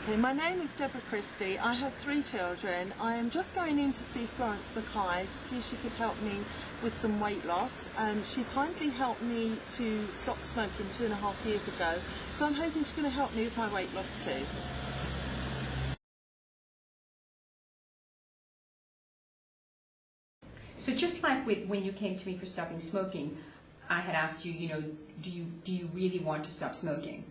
Okay, my name is Deborah Christie. I have 3 children. I am just going in to see Florence Mackay to see if she could help me with some weight loss. She kindly helped me to stop smoking 2.5 years ago, so I'm hoping she's going to help me with my weight loss too. So just like when you came to me for stopping smoking, I had asked you, do you really want to stop smoking?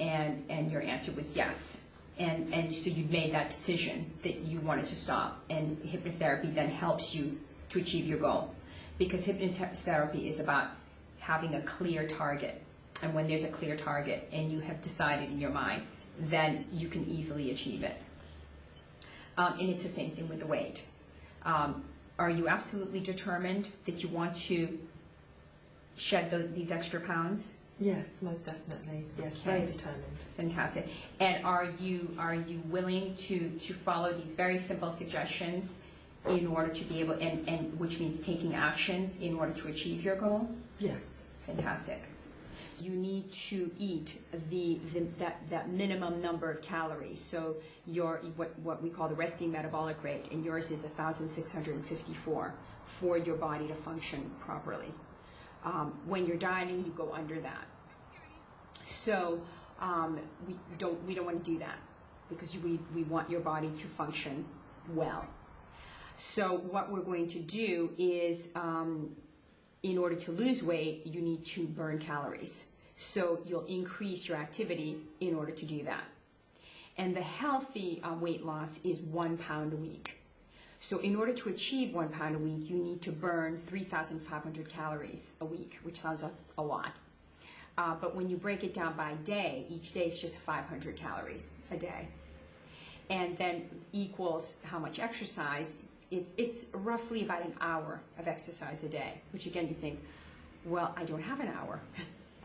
And your answer was yes. And so you made that decision that you wanted to stop, and hypnotherapy then helps you to achieve your goal. Because hypnotherapy is about having a clear target. And when there's a clear target and you have decided in your mind, then you can easily achieve it. And it's the same thing with the weight. Are you absolutely determined that you want to shed these extra pounds? Yes, most definitely. Yes, Okay. very determined. Fantastic. And are you willing to follow these very simple suggestions in order to be able, and which means taking actions in order to achieve your goal? Yes. Fantastic. You need to eat that minimum number of calories. So what we call the resting metabolic rate, and yours is 1,654 for your body to function properly. When you're dieting, you go under that. So we don't want to do that, because we want your body to function well. So what we're going to do is, in order to lose weight, you need to burn calories. So you'll increase your activity in order to do that. And the healthy weight loss is 1 pound a week. So in order to achieve 1 pound a week, you need to burn 3,500 calories a week, which sounds a lot. But when you break it down by day, each day is just 500 calories a day. And then equals how much exercise. It's roughly about an hour of exercise a day, which again you think, well, I don't have an hour.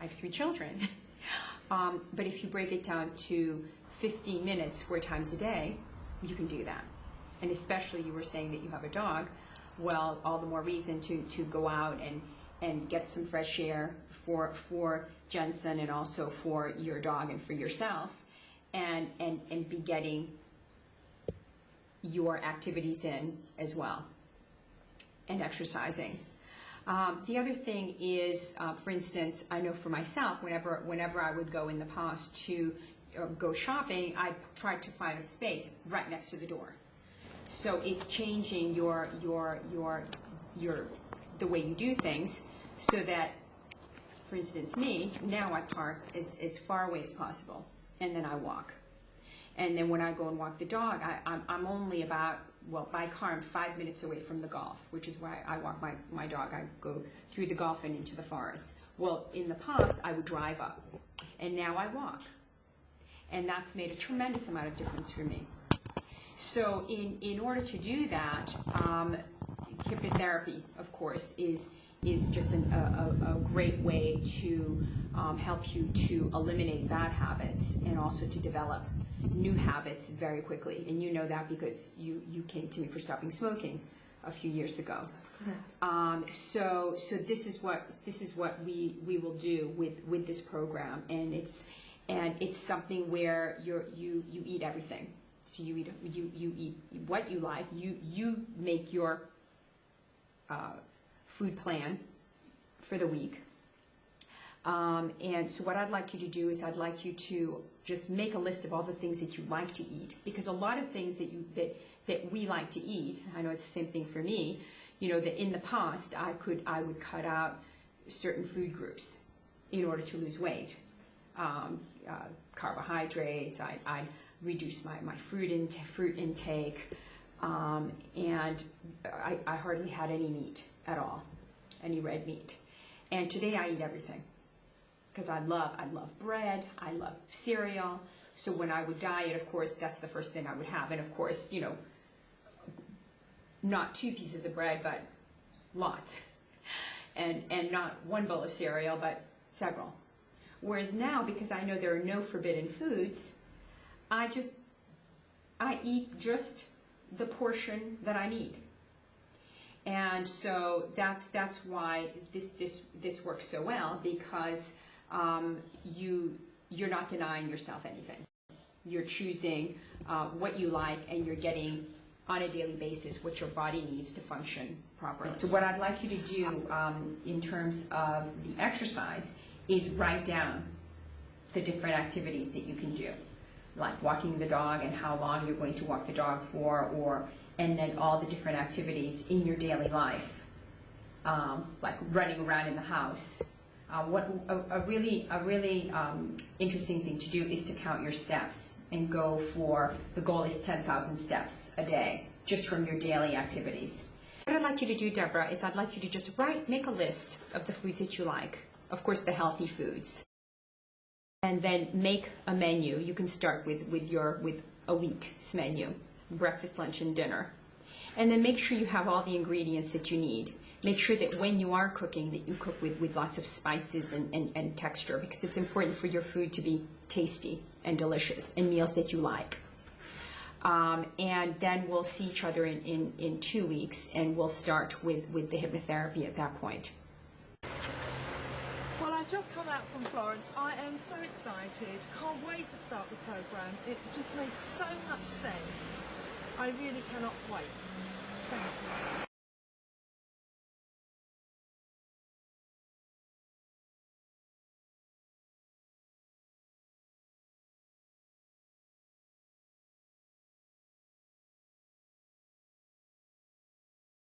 I have 3 children. But if you break it down to 15 minutes 4 times a day, you can do that. And especially you were saying that you have a dog, well, all the more reason to go out and get some fresh air for Jensen, and also for your dog and for yourself, and be getting your activities in as well, and exercising. The other thing is, for instance, I know for myself, whenever I would go in the past to go shopping, I tried to find a space right next to the door. So it's changing the way you do things, so that, for instance, me, now I park as far away as possible, and then I walk. And then when I go and walk the dog, I'm only about, well, by car, I'm 5 minutes away from the golf, which is why I walk my dog. I go through the golf and into the forest. Well, in the past, I would drive up, and now I walk. And that's made a tremendous amount of difference for me. So in order to do that, hypnotherapy, of course, is just a great way to help you to eliminate bad habits, and also to develop new habits very quickly. And you know that because you came to me for stopping smoking a few years ago. That's correct. So this is what we will do with this program, and it's something where you eat everything. So you eat what you like. You make your food plan for the week. And so what I'd like you to do is I'd like you to just make a list of all the things that you like to eat, because a lot of things that we like to eat, I know it's the same thing for me, that in the past I would cut out certain food groups in order to lose weight. Carbohydrates, I'd reduce my fruit intake, and I hardly had any meat at all, any red meat. And today I eat everything, because I love bread, I love cereal. So when I would diet, of course, that's the first thing I would have. And of course, not 2 pieces of bread, but lots. And not 1 bowl of cereal, but several. Whereas now, because I know there are no forbidden foods, I eat just the portion that I need. And so that's why this works so well, because you're not denying yourself anything. You're choosing what you like, and you're getting on a daily basis what your body needs to function properly. So what I'd like you to do in terms of the exercise is write down the different activities that you can do, like walking the dog and how long you're going to walk the dog for, and then all the different activities in your daily life, like running around in the house. A really interesting thing to do is to count your steps and go for, the goal is 10,000 steps a day, just from your daily activities. What I'd like you to do, Deborah, is I'd like you to just make a list of the foods that you like, of course the healthy foods, and then make a menu. You can start with a week's menu, breakfast, lunch, and dinner. And then make sure you have all the ingredients that you need. Make sure that when you are cooking, that you cook with lots of spices and texture, because it's important for your food to be tasty and delicious, and meals that you like. And then we'll see each other in 2 weeks, and we'll start with the hypnotherapy at that point. Well, I've just come out from Florence. I am so excited. Can't wait to start the program. It just makes so much sense. I really cannot wait. Thank you.